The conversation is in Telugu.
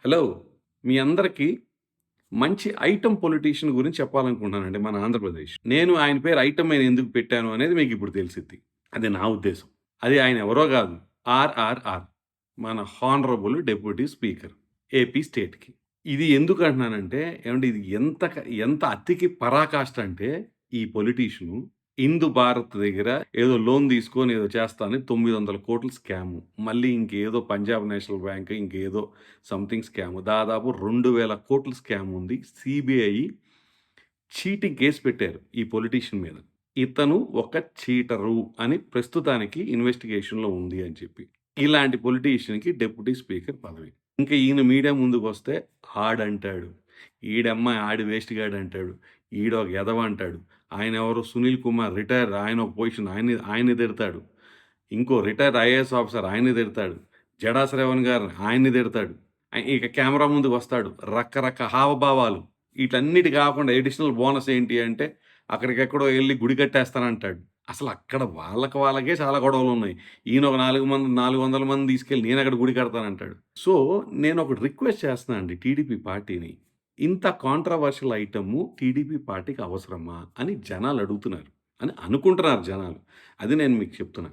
హలో! మీ అందరికి మంచి ఐటెమ్ పొలిటీషియన్ గురించి చెప్పాలనుకుంటున్నానండి మన ఆంధ్రప్రదేశ్. నేను ఆయన పేరు ఐటెమ్ అని ఎందుకు పెట్టాను అనేది మీకిప్పుడు తెలిసిద్ది. అది నా ఉద్దేశం. అది ఆయన ఎవరో గాదు. ఆర్ఆర్ఆర్. మన హానరబుల్ డెప్యూటీ స్పీకర్ ఏపీ స్టేట్‌కి. ఇది ఎందుకంటున్నానంటే ఏవండీ ఇది ఎంత అతికి పరాకాష్ట అంటే ఈ పొలిటీషియను హిందూ భారత్ దగ్గర ఏదో లోన్ తీసుకొని ఏదో చేస్తానని 900,00,00,000 స్కాము. మళ్ళీ ఇంకేదో పంజాబ్ నేషనల్ బ్యాంక్ ఇంకేదో సంథింగ్ స్కాము. దాదాపు 2,000,00,00,000 స్కామ్ ఉంది. సీబీఐ చీటింగ్ కేస్ పెట్టారు ఈ పొలిటీషియన్ మీద. ఇతను ఒక చీటరు అని ప్రస్తుతానికి ఇన్వెస్టిగేషన్‌లో ఉంది అని చెప్పి. ఇలాంటి పొలిటీషియన్‌కి డిప్యూటీ స్పీకర్ పదవి. ఇంక ఈయన మీడియా ముందుకొస్తే ఆడంటాడు. ఈడమ్మ ఆడు వేస్ట్ గాడు అంటాడు. ఈడొక ఎదవ అంటాడు. ఆయనెవరు 'సునీల్ కుమార్' రిటైర్ ఆయన ఒక పొజిషన్ ఆయన్ని తిడతాడు. ఇంకో రిటైర్డ్ ఐఏఎస్ ఆఫీసర్ ఆయన్ని తిడతాడు. 'జడా శ్రవణ్' గారు ఆయన్ని తిడతాడు. ఇక కెమెరా ముందుకొస్తాడు. హావభావాలు. ఈటన్నిటి కాకుండా అడిషనల్ బోనస్ ఏంటి అంటే అక్కడికెక్కడో ఎళ్లి గుడి కట్టేస్తానంటాడు. అసలక్కడ వాళ్ళకే చాలా గొడవలున్నాయి. ఈయన ఒక 400 మందిని తీసుకెళ్ళి నేనెక్కడ గుడి కడతానంటాడు. సో, నేనొకటి రిక్వెస్ట్ చేస్తున్నా అండి టీడీపీ పార్టీని. ఇంత కాంట్రోవర్షియల్ ఐటెము టీడీపీ పార్టీకి అవసరమా అని జనాలడుగుతున్నారు. అని అనుకుంటున్నారు జనాలు. అది నేను మీకు చెప్తున్నా.